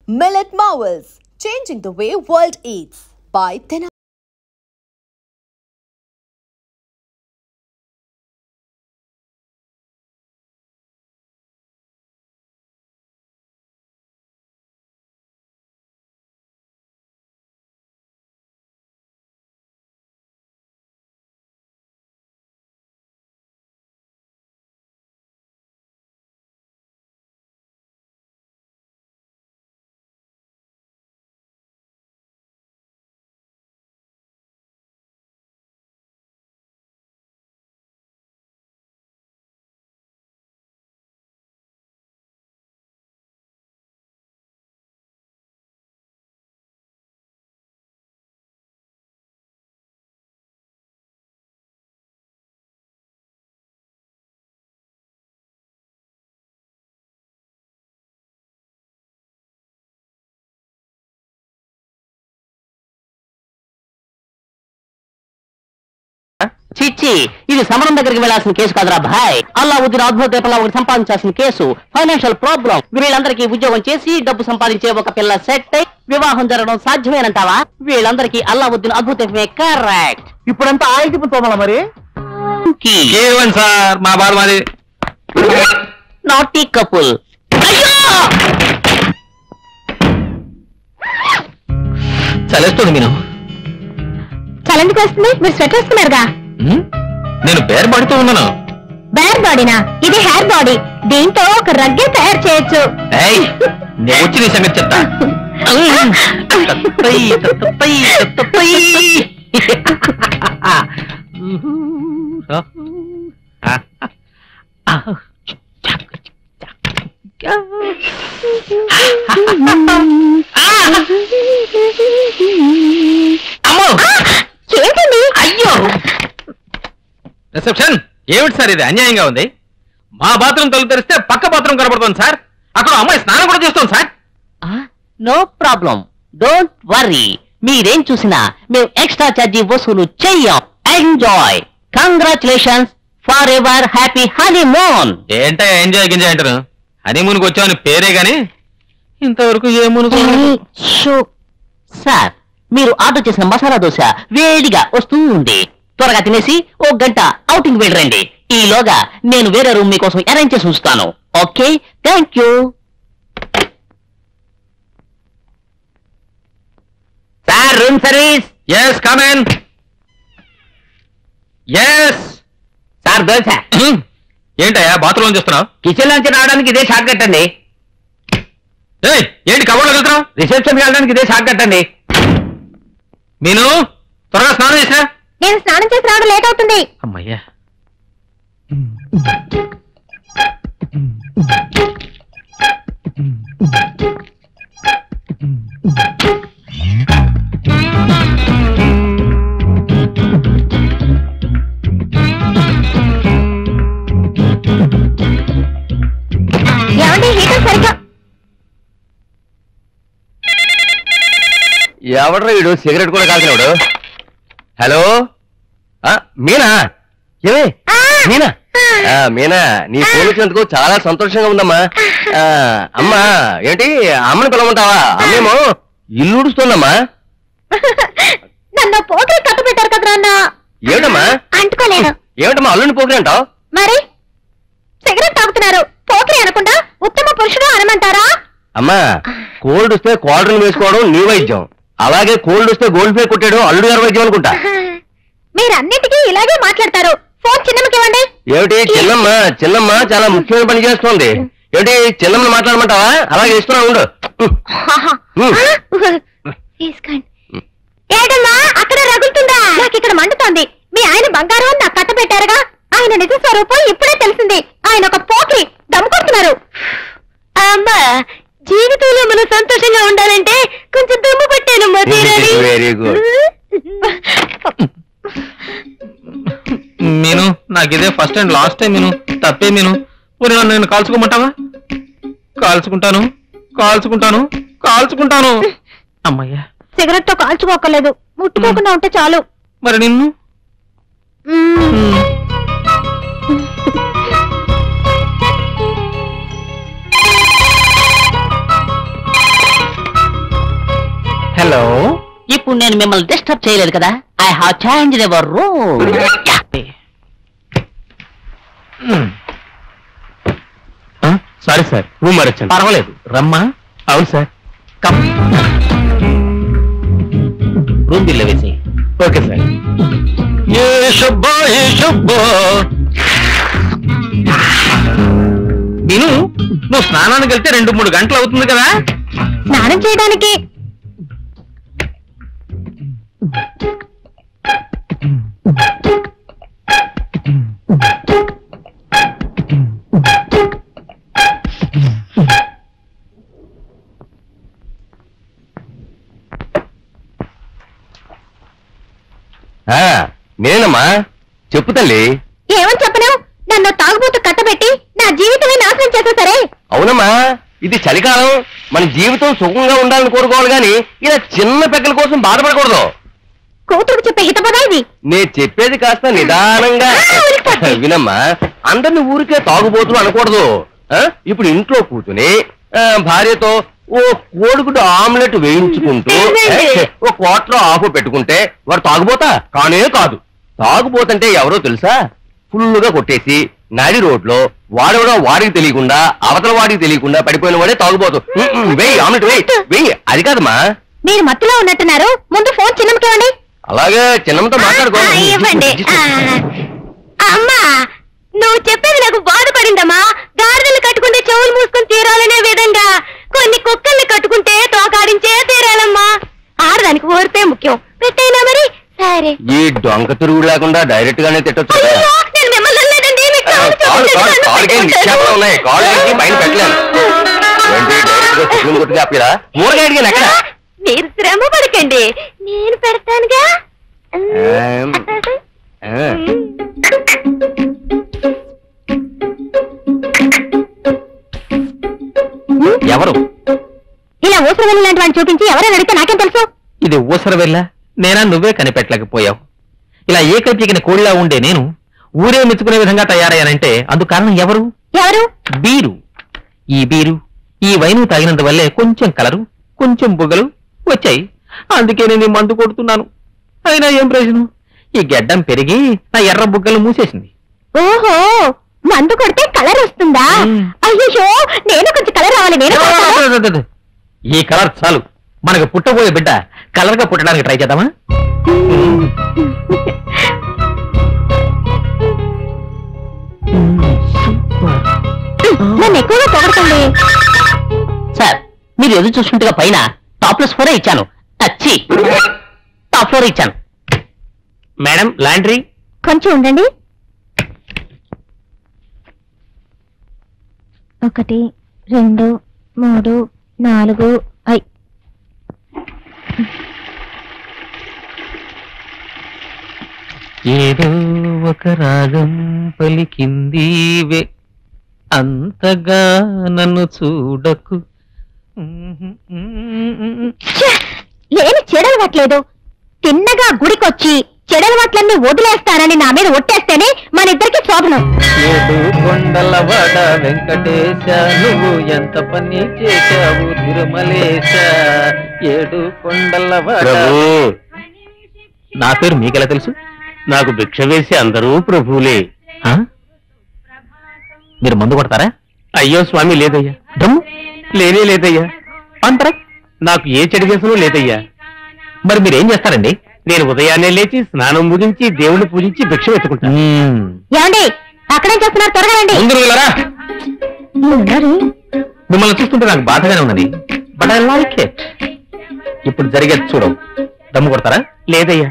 Millet Marvels, changing the way world eats by Tena. చిచ్చి ఇది సమరం దగ్గరికి వెళ్లాల్సిన కేసు కాదురా భాయ్. అల్లావుద్దీన్ అద్భుత దీపంలో ఒకటి సంపాదించాల్సిన కేసు. Financial problem. వీళ్ళందరికీ ఉద్యోగం చేసి డబ్బు సంపాదించే ఒక పిల్ల సెట్ అయి వివాహం జరగడం సాధ్యమేనంటావా? వీళ్ళందరికీ అల్లావుద్దీన్ అద్భుత దీపమే కరెక్ట్. ఇప్పుడంతా ఆయిల్ తోమాలా మరి? సార్ మా బాధ మాది. Naughty couple. చలేస్తుంది మీరు. చలందుకు వస్తుంది. మీరు స్వెటర్ వేసుకున్నారుగా. నేను బేర్ బాడీతో ఉన్నాను. బేర్ బాడీనా? ఇది హెయిర్ బాడీ. దీంతో ఒక రగ్గే తయారు చేయొచ్చు. నేను వచ్చి నీ సంగతి చెప్తా. ఏంటండి? అయ్యో రిసెప్షన్ ఏమిటి సార్ ఇది? అన్యాయంగా ఉంది. మా బాత్రూమ్ తలుపు తెరిస్తే పక్క బాత్రూమ్ కనబడుతుంది సార్. అక్కడ అమ్మాయి స్నానం కూడా చేస్తాం sir. No problem, don't worry. మీరేం చూసినా మేము ఎక్స్ట్రా ఛార్జీ వసూలు చెయ్యం. Enjoy. Congratulations for ever happy honeymoon. ఏంటో ఎంజాయ్ గింజాయ్ అంటారు. హనీమూన్కి వచ్చామని పేరే గాని ఇంతవరకు ఏ మునుగు. సార్ మీరు ఆర్డర్ చేసిన మసాలా దోశ వేడిగా వస్తూ ఉంది. త్వరగా తినేసి ఓ గంట అవుటింగ్ వెళ్ళరండి. ఈలోగా నేను వేరే రూమ్ మీకోసం అరేంజ్ చేసి ఉంచుతాను. Okay, thank you. Sir room service. Yes come in. Yes sir dosa. ఏంటయ్యా బాత్రూమ్ చేస్తున్నావు? కిచెన్ నుంచి రావడానికి ఇదే షార్ట్ కట్ అండి. ఏంటి కబోర్డ్లో వెళ్తున్నావు? రిసెప్షన్కి వెళ్ళడానికి ఇదే షార్ట్ కట్ అండి. మీను త్వరగా స్నానం చేసా. నేను స్నానం చేసి రావడం లేట్ అవుతుంది. అమ్మయ్యా. ఏమండి హీటర్ సరిగ్గా. ఎవడ్రా వీడు? సిగరెట్ కూడా కాల్చినాడు. హలో మీనా? ఏమే మీనా? మీనా, నీ ఫోన్ వచ్చినందుకు చాలా సంతోషంగా ఉందమ్మా. అమ్మా ఏంటి అమ్మని పిలవమంటావా? అమ్మేమో ఇల్లు ఉడుస్తుందమ్మా. నన్ను పోటీ కట్టు పెట్టారు కదా నాన్న. ఏమిటమ్మా? అంటుకోలేదు. ఏమిటమ్మా అల్లుని పోకరి అంటావు? మరి సిగరెట్ తాగుతున్నారు. పోకరి అనకుండా ఉత్తమ పురుషుడు అనమంటారా? అమ్మా కోల్డ్ వస్తే క్వార్టర్లు వేసుకోవడం నీ వైద్యం. అలాగే కోల్డ్ వస్తే గోల్డ్ పే కొట్టాడు అల్లుడు గారి వైద్యం అనుకుంటా. మీరన్నిటికీ ఇలాగే మాట్లాడతారు. ఫోన్ చిన్నమ్మకి ఇవ్వండి. ఏమిటి చిన్నమ్మ? చిన్నమ్మ చాలా ముఖ్యమైన పని చేస్తోంది. ఏమిటి చిన్నమ్మని మాట్లాడమంటావా? అలాగే ఇస్తున్నా ఉండు. ఏడమ్మా అక్కడ రగులుతుందా? నాకు ఇక్కడ మండుతోంది. మీ ఆయన బంగారం నాకు కట్ట పెట్టారుగా. ఆయన నిజ స్వరూపం ఇప్పుడే తెలిసింది. ఆయన ఒక పోకి దమ్ముకొస్తున్నారు. అమ్మా జీవితంలో మనం సంతోషంగా ఉండాలంటే కొంచెం దమ్ము పట్టాను. Very good. మీను నాకు ఇదే ఫస్ట్ అండ్ లాస్ట్ టైం. మీను తప్పే. మీను నన్ను నేను కాల్చుకోమంటావా? కాల్చుకుంటాను కాల్చుకుంటాను కాల్చుకుంటాను. అమ్మయ్యా. సిగరెట్ తో కాల్చుకోకలేదు. ముట్టుకోకుండా ఉంటే చాలు. మరి నిన్ను హలో. ఇప్పుడు నేను మిమ్మల్ని డిస్టర్బ్ చేయలేదు కదా? I have changed your room. Sorry sir, room మారొచ్చాను. పర్వాలేదు, రమ్మా. అవును సార్, కమ్. రూమ్ బిల్ వేసి. Okay sir. నేను నువ్వు స్నానానికి వెళ్తే 2-3 గంటలు అవుతుంది కదా? స్నానం చేయడానికి నేనమ్మా. చెప్పు తల్లి. ఏమని చెప్పను? నన్ను తాగుబోతు కట్టబెట్టి నా జీవితమే నాశనం చేసా సరే. అవునమ్మా, ఇది చలికాలం, మన జీవితం సుఖంగా ఉండాలని కోరుకోవాలి గాని ఇలా చిన్న పెక్కల కోసం బాధపడకూడదు. కూతురు చెప్పే హితపదా ఇది? నేను చెప్పేది కాస్త నిదానంగా వినమ్మా. అందరిని ఊరికే తాగుబోతులు అనకూడదు. ఇప్పుడు ఇంట్లో కూర్చుని భార్యతో ఓ కోడిగుడ్డు ఆమ్లెట్ వేయించుకుంటూ ఓ క్వార్టర్ ఆఫ్ పెట్టుకుంటే వాడు తాగుబోతా కానే కాదు. తాగుబోతంటే ఎవరో తెలుసా? ఫుల్లుగా కొట్టేసి నడి రోడ్లో వాడెవడో వాడికి తెలియకుండా అవతల వాడికి తెలియకుండా పడిపోయిన వాడే తాగుబోతు. వెయ్యి ఆమ్లెట్ వెయ్యి. అది కాదమ్మా. మీరు మత్తులో ఉన్నట్టున్నారు. ముందు ఫోన్ చిన్నమ్మకివ్వండి. అలాగే చిన్నమ్మతో మాట్లాడుకో. ఇవ్వండి. అమ్మా, నువ్వు చెప్పేది నాకు బాధపడిందమ్మా. గాడిదలు కట్టుకుంటే చెవులు మూసుకుని తీరాలనే విధంగా కొన్ని కుక్కల్ని కట్టుకుంటే తోకాడించే తీరాలమ్మా. ఆడదానికి ఓర్పే ముఖ్యం. పెట్టైనా మరి సరే. ఈ డొంక తిరుగుడు లేకుండా డైరెక్ట్ గానే తిట్టొచ్చు. నేను మిమ్మల్ని అనలేదండి. ఉన్నాయి కాళ్ళు పైన పెట్టలేను. ఏంటి డైరెక్ట్ గా చికెన్ కొట్టుగా ఆపిరా? ఊరగా అడిగాను ఎక్కడ? మీరు శ్రమ పడకండి, నేను పెడతానుగా. ఎవరు? ఇలా ఊసర వెళ్ళి లాంటి వాడిని చూపించి ఎవరైనా అడిగితే నాకేం తెలుసు? ఇది ఊసర వెళ్ళా? నేనా? నువ్వే కనిపెట్టలేకపోయావు. ఇలా ఏకైకిన కోడిలా ఉండే నేను ఊరే మెచ్చుకునే విధంగా తయారయ్యానంటే అందుకు కారణం ఎవరు? ఎవరు? బీరు. ఈ బీరు, ఈ వైను తాగినందువల్లే కొంచెం కలరు, కొంచెం బుగ్గలు వచ్చాయి. అందుకే నేను మందు కొడుతున్నాను. అయినా ఏం ప్రయోజనం? ఈ గెడ్డం పెరిగి నా ఎర్ర బుగ్గలు మూసేసింది. ఓహో, మందు కొడితే కలర్ వస్తుందా? అయ్యో, నేను కొంచెం కలర్ రావాలి. నేను ఈ కలర్ చాలు. మనకు పుట్టబోయే బిడ్డ కలర్ గా పుట్టడానికి ట్రై చేద్దామా? నన్ను ఎక్కువగా పొగడకండి సార్. మీరు ఎదురు చూస్తుండగా పైన టాప్లెస్ ఫ్లోరే ఇచ్చాను. టచ్చి టాప్ ఫ్లోర్ ఇచ్చాను. మేడం, లాండ్రీ కొంచెం ఉండండి. 1 2 3 4 5. ఏదో ఒక రాగం పలికింది అంతగా నన్ను చూడకు. లేని చెడలవట్లేదు. తిన్నగా గుడికొచ్చి చెడలవట్లన్నీ వదిలేస్తానని నా మీద ఒట్టేస్తేనే మన ఇద్దరికి శోభనం. ఏడు కొండలవాడ వెంకటేశ, నువ్వు ఎంత పని చేశావు తిరుమలేశ. ఏడు కొండలవాడ. నా పేరు మీకెలా తెలుసు? నాకు భిక్ష వేసి అందరూ ప్రభువులే. మీరు మందు కొడతారా? అయ్యో స్వామి, లేదయ్యా. దమ్ము లేనే లేదయ్యా. అంతరా? నాకు ఏ చెడు వ్యసనం లేదయ్యా. మరి మీరేం చేస్తారండి? నేను ఉదయాన్నే లేచి స్నానం ముగించి దేవుణ్ణి పూజించి భిక్ష వెతుకుంటాను. ఏమండి, అక్కడేం చేస్తున్నారు? త్వరగా రండి. ముందుకు వెళ్ళరా? మిమ్మల్ని చూస్తుంటే నాకు బాధగానే ఉన్నది. But I like it. ఇప్పుడు జరిగేది చూడవు. దమ్ము కొడతారా? లేదయ్యా.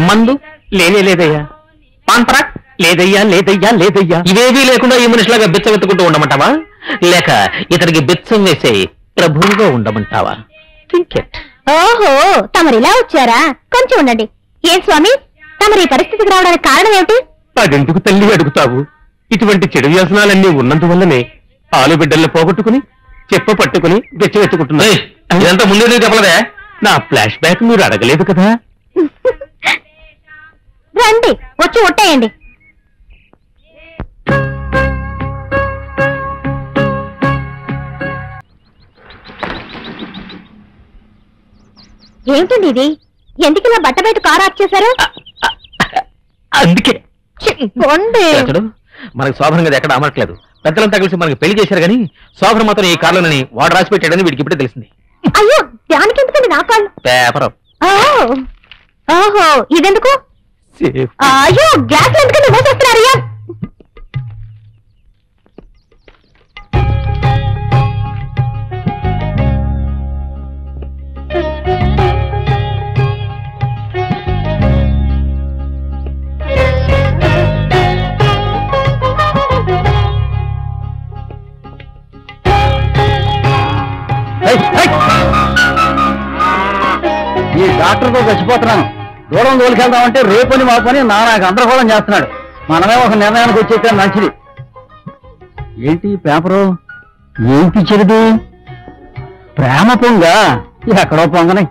మందు? లేనే లేదయ్యా. పాన్పరాక్? లేదయ్యా లేదయ్యా లేదయ్యా. ఇవేవీ లేకుండా ఈ మనిషిలాగా బిచ్చ వెతుకుంటూ ఉండమంటావా, లేక ఇతనికి బిచ్చం వేసే ప్రభువుగా ఉండమంటావా? Think it. ఓహో, తమరిలా వచ్చారా? కొంచెం ఉండండి. ఏం స్వామి, తమరి ఈ పరిస్థితికి రావడానికి కారణం ఏమిటి? అదెందుకు తల్లి అడుగుతావు? ఇటువంటి చెడు వ్యసనాలన్నీ ఉన్నందువల్లనే ఆలుబిడ్డల్ని పోగొట్టుకుని చెప్ప పట్టుకుని బిచ్చ వెతుకుంటున్నా. ఇదంతా ముందే చెప్పలేదే? నా ఫ్లాష్ బ్యాక్ మీరు అడగలేదు కదా. రండి, వచ్చి ఒట్టేయండి. ఏమిటండి ఇది? ఎందుకు ఇలా బట్ట బయట కారు ఆఫ్ చేశారు? అందుకే చూడు, మనకు శోభనం కదా ఎక్కడ అమరట్లేదు. పెద్దలంతా కలిసి మనకి పెళ్లి చేశారు కానీ శోభన మాత్రం ఈ కార్లోనని వాడు రాసి పెట్టాడని వీడికి ఇప్పుడే తెలిసింది. అయ్యో దానికి ఎందుకండి నా కాళ్ళు? పేపర్. ఓహో ఇదెందుకు? అయ్యో గ్లాస్ ఎందుకండి మోసేస్తున్నారయ్యా? ఈ డాక్టర్తో చచ్చిపోతున్నాను. దూరం తోలికెళ్దామంటే రేపని మా పని నాకు గందరగోళం చేస్తున్నాడు. మనమే ఒక నిర్ణయానికి వచ్చేస్తే మంచిది. ఏంటి పేపరు? ఏంటి చెరిది? ప్రేమ పొంగ ఎక్కడో పొంగనే.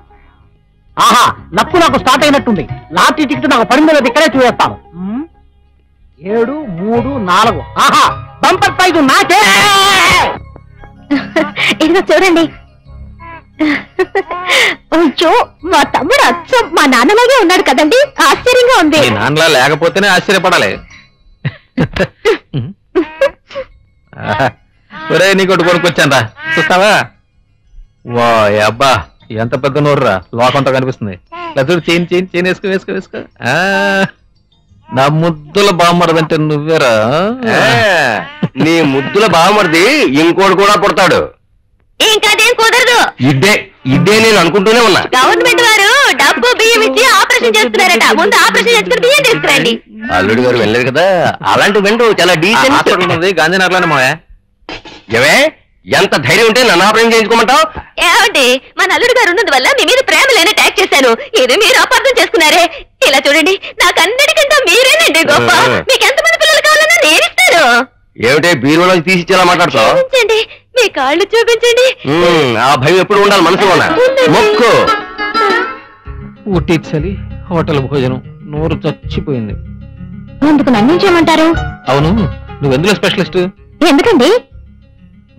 ఆహా నక్కు నాకు స్టార్ట్ అయినట్టుంది. లాటరీ టికెట్ నాకు పడిందో ఇక్కడే చూస్తాను. 7, 3, 4. ఆహా బంపర్ ప్రైజ్ నాకే. ఇదిగో చూడండి. అయ్యో మా తమ్ముడు అచ్చం మా నాన్నలాగే ఉన్నాడు కదండి. ఆశ్చర్యంగా ఉంది. నాన్నలా లేకపోతేనే ఆశ్చర్యపడాలి. ఒరే నీకోటి కొనుక్కొచ్చాను రా, చూస్తావా? వా అబ్బా ఎంత పెద్ద నోరురా, లోకంతో కనిపిస్తుంది. చూడు చైన్ వేసుకో. నా ముద్దుల బామ్మరదంటే నువ్వేరా? నీ ముద్దుల బావమరిది ఇంకోటి కూడా పుడతాడు. ఇంకదేం కుదరదు. ఇదే నేను అనుకుంటూనే ఉన్నా. గవర్నమెంట్ వారు డబ్బు బియ్యం ఇచ్చి ఆపరేషన్ చేస్తున్నారట. ముందు ఆపరేషన్ చేసుకుని బియ్యం తీసుకురండి. అల్లుడి గారు వెళ్ళలేదు కదా, అలాంటి వెండు చాలా డీసెంట్ ఉన్నది గాంధీనగర్లోనే మావే. ఏవే ఎంత ధైర్యం ఉంటే నన్ను ఆపరేషన్ చేయించుకోమంటావు? ఏమండి మన అల్లుడు గారు ఉన్నది వల్ల మీ మీద ప్రేమ లేని ట్యాక్ చేశాను. ఇది మీరు అపార్థం చేసుకున్నారే. ఇలా చూడండి, నాకు అన్నిటికంటే మీరేనండి గొప్ప. మీకు ఎంతమంది పిల్లలు కావాలన్నా నేనిస్తాను. ఏమిటే బీరులో తీసిచ్చేలా మాట్లాడతావు? చూపించండి, మీ కాళ్ళు చూపించండి. ఆ భయం ఎప్పుడు ఉండాలి మనసులో. మొక్కు ఉట్టి చలి హోటల్ భోజనం నోరు చచ్చిపోయింది. అందుకు నన్ను చేయమంటారు? అవును, నువ్వెందులో స్పెషలిస్ట్? ఎందుకండి?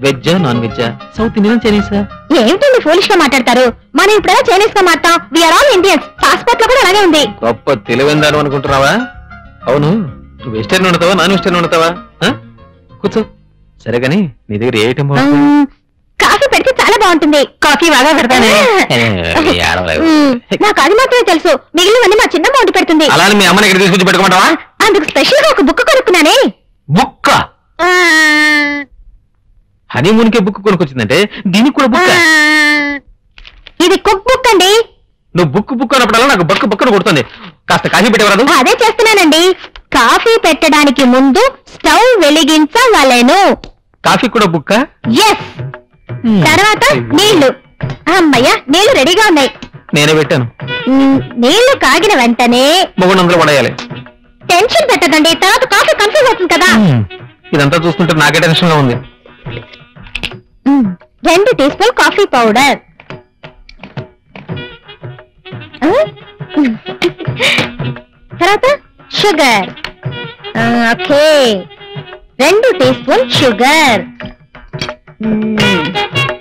వెజ్జా నాన్ వెజ్జా, సౌత్ ఇండియన్ చైనీసా? ఏమిటండి ఫోలిష్ గా మాట్లాడతారు? మనం ఇప్పుడైనా చైనీస్ గా మాట్లాడతాం. We are all Indians. పాస్పోర్ట్ లో కూడా అలాగే ఉంది. గొప్ప తెలివైందాను అనుకుంటున్నావా? అవును, నువ్వు వెజిటేరియన్ వండుతావా నాన్ వెజిటేరియన్ వండుతావా? కూర్చో. సరే గాని నీ దగ్గర ఏ ఐటమ్? కాఫీ పెడితే చాలా బాగుంటుంది. కాఫీ బాగా పెడతాను. నాకు అది మాత్రమే తెలుసు, మిగిలినవన్నీ మా చిన్నమ్మ వండి పెడుతుంది. అలానే మీ అమ్మని ఇక్కడ తీసుకొచ్చి పెట్టుకోమంటావా? అందుకు స్పెషల్ గా ఒక బుక్ కొనుక్కున్నానే. బుక్క? హనీమూన్ కే బుక్ కొనుక్కొచ్చిందంటే దీనికి కూడా బుక్? ఇది కుక్ బుక్ అండి. నువ్వు బుక్ అన్నప్పుడల్లా నాకు బుక్కను కొడుతుంది. కాస్త కాఫీ పెట్టవరాదు? అదే చేస్తున్నానండి. కాఫీ పెట్టడానికి ముందు స్టవ్ వెలిగించవలెను. కాఫీ కూడా బుక్క? ఎస్. తర్వాత నీళ్లు. అమ్మయ్య నీళ్లు రెడీగా ఉన్నాయి. నేనే పెట్టాను. నీళ్లు కాగిన వెంటనే మొగుడు పడేయాలి. టెన్షన్ పెట్టదండి, తర్వాత కాఫీ కన్ఫ్యూజ్ అవుతుంది కదా. ఇదంతా చూస్తుంటే నాకే టెన్షన్ గా ఉంది. 2 టీ స్పూన్ కాఫీ పౌడర్. తర్వాత sugar. Okay, 2 teaspoon sugar.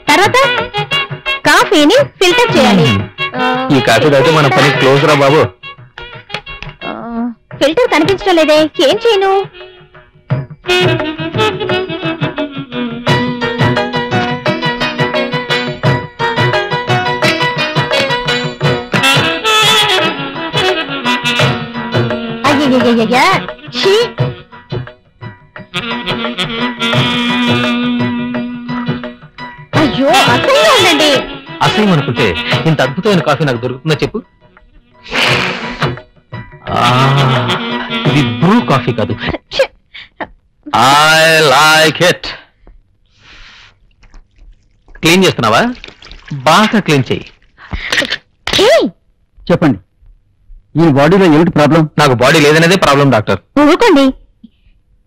తర్వాత కాఫీని ఫిల్టర్ చేయాలి. ఈ కాఫీ తాగితే మన పని క్లోజ్ రా బాబు. ఫిల్టర్ కనిపించడం లేదే, ఏం చేయను? అయ్యో అసహ్యం ఉండండి. అసహ్యం అనుకుంటే ఇంత అద్భుతమైన కాఫీ నాకు దొరుకుతుందా చెప్పు? ఇది బ్రూ కాఫీ కాదు. I like it. క్లీన్ చేస్తున్నావా? బాగా క్లీన్ చెయ్యి. చెప్పండి, ఈ బాడీలో ఏమిటి ప్రాబ్లం? నాకు బాడీ లేదనేదే ప్రాబ్లం డాక్టర్. ఊరుకోండి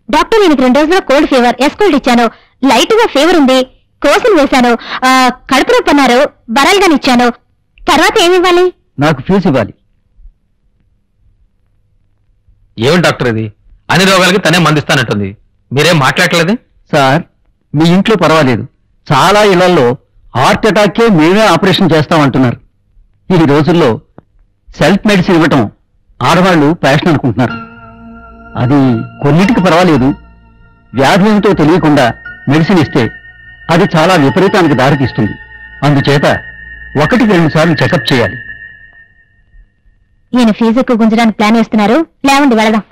డాక్టర్. నేను 2 రోజుల్లో కోల్డ్ ఫీవర్, ఎస్కోల్డ్ ఇచ్చాను. లైట్ గా ఫీవర్ ఉంది, కోసులు వేశాను, కడుపు నొప్పి అన్నారు, బరాలుగాని ఇచ్చాను. తర్వాత ఏమి ఇవ్వాలి? నాకు ఫీజు ఇవ్వాలి. ఏమిటి డాక్టర్ ఇది? అన్ని రోగాలకి తనే మందిస్తానంటుంది. మీరేం మాట్లాడలేదే? సార్, మీ ఇంట్లో పర్వాలేదు, చాలా ఇళ్లలో హార్ట్ అటాక్కే మేమే ఆపరేషన్ చేస్తామంటున్నారు. ఈ రోజుల్లో సెల్ఫ్ మెడిసిన్ ఇవ్వటం ఆడవాళ్లు ఫ్యాషన్ అనుకుంటున్నారు. అది కొన్నిటికి పర్వాలేదు. వ్యాధి ఏమిటో తెలియకుండా మెడిసిన్ ఇస్తే అది చాలా విపరీతానికి దారితీస్తుంది. అందుచేత 1-2 సార్లు చెకప్ చేయాలి. ఈయన ఫీజు ఎక్కువ గుంజడానికి ప్లాన్ వేస్తున్నారు. లేవండి వెళదాం.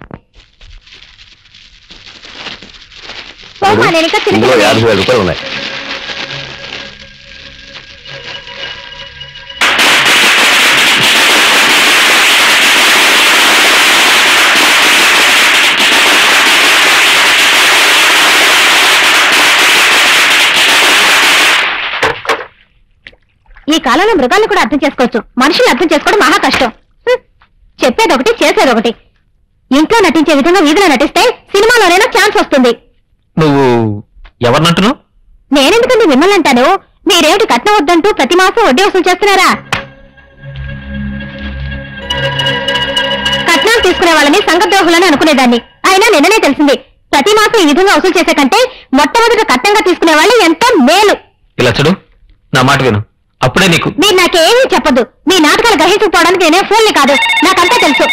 ఇందులో 50,000 రూపాయలు ఉన్నాయి. ఈ కాలంలో మృగాలను కూడా అర్థం చేసుకోవచ్చు, మనుషులు అర్థం చేసుకోవడం మహా కష్టం. చెప్పేదొకటి చేసేదొకటి. ఇంట్లో నటించే విధంగా వీధిలో నటిస్తే సినిమాలోనైనా ఛాన్స్ వస్తుంది. నువ్వు ఎవరినంటున్నావు? నేనెందుకండి మిమ్మల్ని అంటాను? మీరేమిటి కట్నం వద్దంటూ ప్రతి మాసం వడ్డీ వసూలు చేస్తున్నారా? కట్నాలు తీసుకునే వాళ్ళని సంఘద్రోహులని అనుకునేదాన్ని. అయినా నిన్ననే తెలిసింది, ప్రతి మాసం ఈ విధంగా వసూలు చేసే కంటే మొట్టమొదటి కట్నంగా తీసుకునే వాళ్ళు ఎంతో మేలు. ఇలా చూడు, నా మాట విను. అప్పుడే నీకు మీరు నాకేమీ చెప్పద్దు. మీ నాటకాలు గ్రహించుకోవడానికి నేనే ఫోన్లే కాదు, నాకంతా తెలుసు.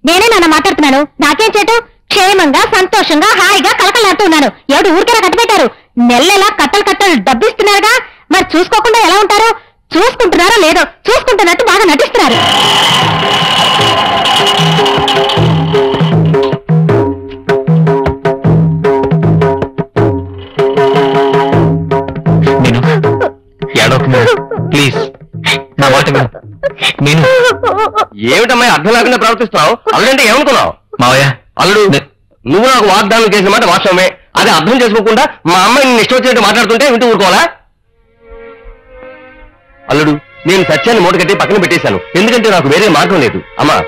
నేనే నాన్న మాట్లాడుతున్నాను. నాకేం చేటు? క్షేమంగా సంతోషంగా హాయిగా కలకలాడుతూ ఉన్నాను. ఎవడు ఊరికేలా కట్టబెట్టారు? నెలలా కట్టలు డబ్బిస్తున్నారుగా. మరి చూసుకోకుండా ఎలా ఉంటారు? చూసుకుంటున్నారో లేదో, చూసుకుంటున్నట్టు బాగా నటిస్తున్నారు. ప్లీజ్ నా మాట విను. నేను ఏమిటమ్మా అర్థం లేకుండా ప్రవర్తిస్తున్నావు? అల్లుడంటే ఏమనుకున్నావు? మావయ్య, అల్లుడు నువ్వు నాకు వాగ్దానం చేసిన మాట వాస్తవమే. అది అర్థం చేసుకోకుండా మా అమ్మాయి నిన్ను ఇష్టం వచ్చినట్టు మాట్లాడుతుంటే వింటూ ఊరుకోవాలా? అల్లుడు, నేను సత్యాన్ని మూట కట్టి పక్కన పెట్టేశాను. ఎందుకంటే నాకు వేరే మార్గం లేదు. అమ్మా,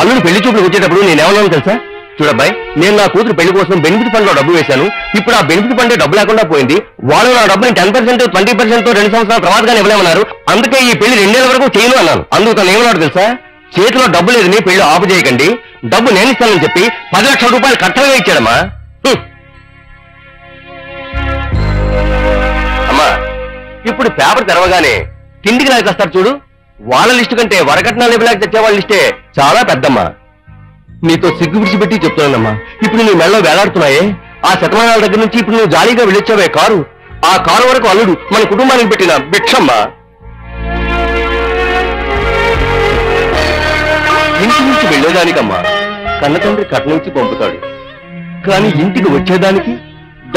అల్లుడు పెళ్లి చూపులకు వచ్చేటప్పుడు నేనేమన్నాను తెలుసా? చూడబ్బాయి, నేను నా కూతురు పెళ్లి కోసం బెనిఫిట్ ఫండ్ లో డబ్బు వేశాను. ఇప్పుడు ఆ బెనిఫిట్ ఫండ్ డబ్బు లేకుండా పోయింది. వాళ్ళు నా డబ్బుని 10%, 20% 2 సంవత్సరాల తర్వాతగానే ఇవ్వలేమన్నారు. అందుకే ఈ పెళ్లి 2 నెలల వరకు చేయను అన్నాను. అందుకు తను ఏమన్నాడు తెలుసా? చేతిలో డబ్బు లేదని పెళ్లి ఆపు చేయకండి, డబ్బు నేను ఇస్తానని చెప్పి 10 లక్షల రూపాయలు కట్టగా ఇచ్చాడమ్మా. అమ్మా, ఇప్పుడు పేపర్ తెరవగానే తిండికి రాకొస్తారు చూడు, వాళ్ళ లిస్టు కంటే వరకట్నాలు ఇవ్వలేక తెచ్చే వాళ్ళ లిస్టే చాలా పెద్దమ్మా. నీతో సిగ్గు విడిచిపెట్టి చెప్తున్నానమ్మా. ఇప్పుడు నీ మెళ్ళలో వేలాడుతున్నాయే ఆ శతమానాల దగ్గర నుంచి ఇప్పుడు నువ్వు జాలీగా వెళ్ళొచ్చావే కారు, ఆ కారు వరకు అల్లుడు మన కుటుంబానికి పెట్టిన భిక్షమ్మా. ఇంటి నుంచి వెళ్ళేదానికమ్మా కన్న తండ్రి కట్నం నుంచి పంపుతాడు, కానీ ఇంటికి వచ్చేదానికి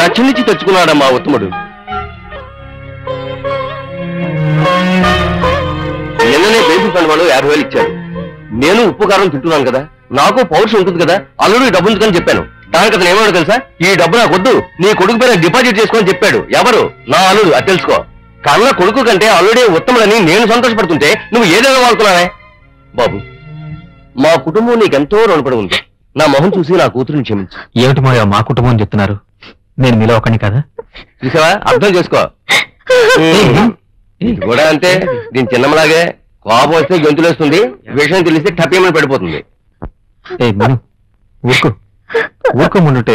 దక్షిణ నుంచి తెచ్చుకున్నాడమ్మా ఉత్తముడు. నిన్ననే బేసిక్ ఫండ్ వాళ్ళు 50,000 ఇచ్చారు. నేను ఉప్పు కారం తింటున్నాను కదా, నాకు పౌరుషం ఉంటుంది కదా, అల్లుడు ఈ డబ్బు ఉంచుకొని చెప్పాను. దానికి అతను ఏమన్నాడు తెలుసా? ఈ డబ్బు నాకు వద్దు, నీ కొడుకు పేరు డిపాజిట్ చేసుకొని చెప్పాడు. ఎవరు? నా అల్లుడు. అది తెలుసుకో. కన్న కొడుకు కంటే అల్లుడే ఉత్తముడని నేను సంతోషపడుతుంటే నువ్వు ఏదైనా వాడుతున్నావే? బాబు, మా కుటుంబం నీకెంతో రుణపడి ఉంది. నా మొహం చూసి నా కూతురుని క్షమించు. ఏమిటి మావయ్య మా కుటుంబం అని చెప్తున్నారు? నేను మీలో ఒకని కదా. చూసావా? అర్థం చేసుకో. ఇది కూడా అంతే. దీని చిన్నలాగే కోపం వస్తే గొంతులేస్తుంది, విషయం తెలిస్తే టపేమని పడిపోతుంది. ఊరుకో ఊరుకోముండుంటే